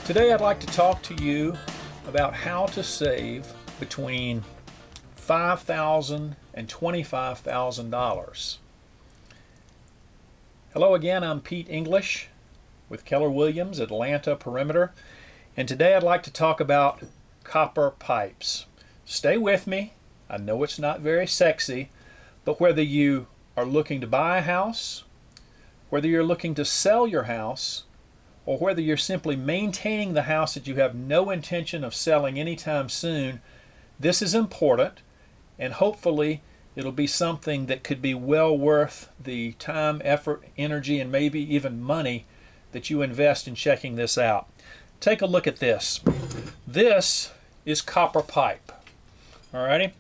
Today I'd like to talk to you about how to save between $5,000 and $25,000. Hello again, I'm Pete English with Keller Williams, Atlanta Perimeter, and today I'd like to talk about copper pipes. Stay with me. I know it's not very sexy, but whether you are looking to buy a house, whether you're looking to sell your house, or whether you're simply maintaining the house that you have no intention of selling anytime soon, this is important, and hopefully it'll be something that could be well worth the time, effort, energy, and maybe even money that you invest in checking this out. Take a look at this. This is copper pipe. Alrighty?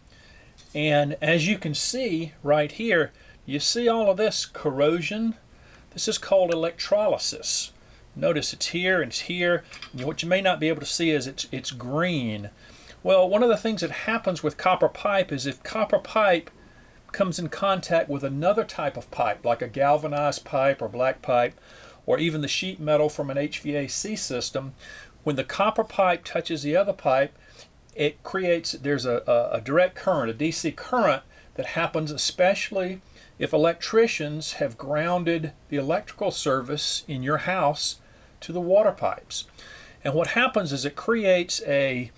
And as you can see right here, you see all of this corrosion? This is called electrolysis. Notice it's here and it's here. What you may not be able to see is it's green. Well, one of the things that happens with copper pipe is if copper pipe comes in contact with another type of pipe, like a galvanized pipe or black pipe, or even the sheet metal from an HVAC system, when the copper pipe touches the other pipe, it creates, there's a direct current, a DC current that happens especially if electricians have grounded the electrical service in your house to the water pipes. And what happens is it creates an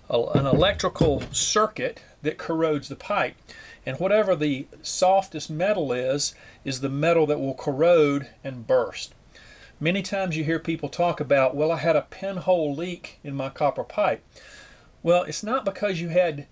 electrical circuit that corrodes the pipe. And whatever the softest metal is the metal that will corrode and burst. Many times you hear people talk about, well, I had a pinhole leak in my copper pipe. Well, it's not because you had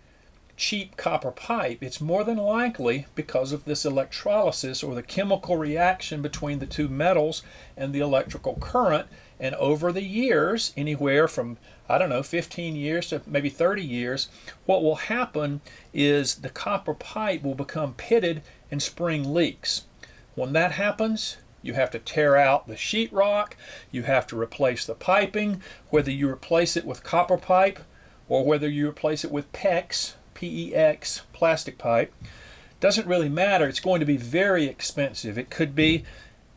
cheap copper pipe. It's more than likely because of this electrolysis, or the chemical reaction between the two metals and the electrical current. And over the years, anywhere from, 15 years to maybe 30 years, what will happen is the copper pipe will become pitted and spring leaks. When that happens, you have to tear out the sheetrock, you have to replace the piping, whether you replace it with copper pipe or whether you replace it with PEX, P-E-X, plastic pipe. Doesn't really matter. It's going to be very expensive. It could be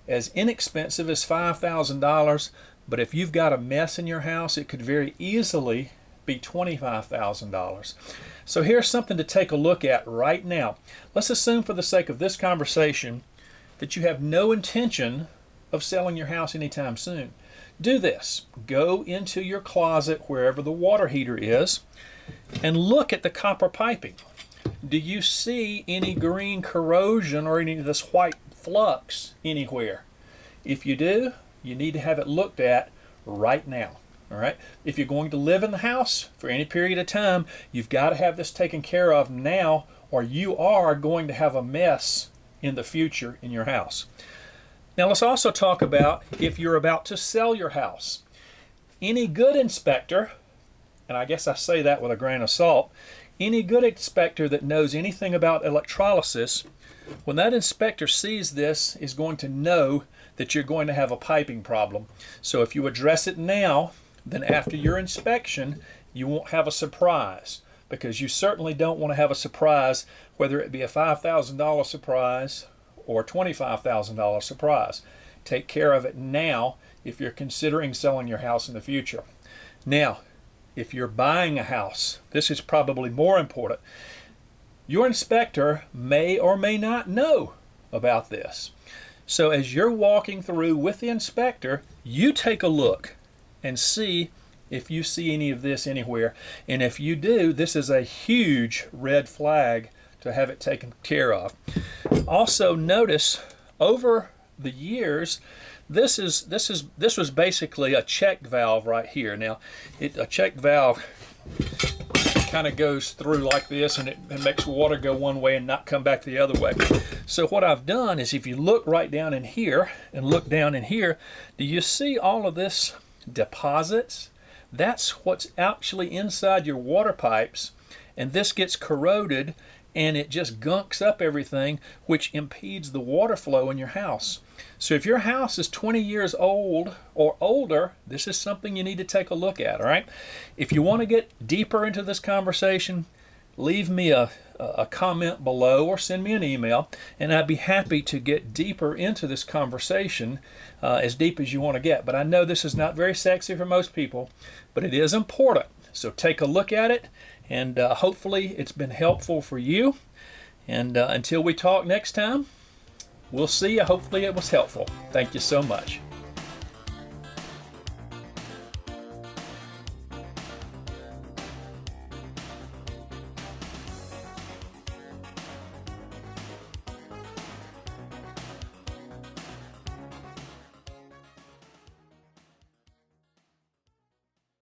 as inexpensive as $5,000, but if you've got a mess in your house, it could very easily be $25,000. So here's something to take a look at right now. Let's assume for the sake of this conversation that you have no intention of selling your house anytime soon. Do this. Go into your closet, wherever the water heater is, and look at the copper piping. Do you see any green corrosion or any of this white flux anywhere? If you do, you need to have it looked at right now. All right? If you're going to live in the house for any period of time, you've got to have this taken care of now, or you are going to have a mess in the future in your house. Now let's also talk about if you're about to sell your house. Any good inspector, and I guess I say that with a grain of salt, any good inspector that knows anything about electrolysis, when that inspector sees this, is going to know that you're going to have a piping problem. So if you address it now, then after your inspection, you won't have a surprise, because you certainly don't want to have a surprise, whether it be a $5,000 surprise or a $25,000 surprise. Take care of it now if you're considering selling your house in the future. Now, if you're buying a house, this is probably more important. Your inspector may or may not know about this. So as you're walking through with the inspector, you take a look and see if you see any of this anywhere. And if you do, this is a huge red flag to have it taken care of. Also notice over the years, this was basically a check valve right here. Now, a check valve kind of goes through like this, and it makes water go one way and not come back the other way. So what I've done is, if you look right down in here and look down in here, do you see all of this deposits? That's what's actually inside your water pipes, and this gets corroded and it just gunks up everything, which impedes the water flow in your house. So if your house is 20 years old or older, this is something you need to take a look at, all right? If you want to get deeper into this conversation, leave me a comment below or send me an email, and I'd be happy to get deeper into this conversation, as deep as you want to get. But I know this is not very sexy for most people, but it is important. So take a look at it, and hopefully it's been helpful for you. And until we talk next time, we'll see you. Hopefully it was helpful. Thank you so much.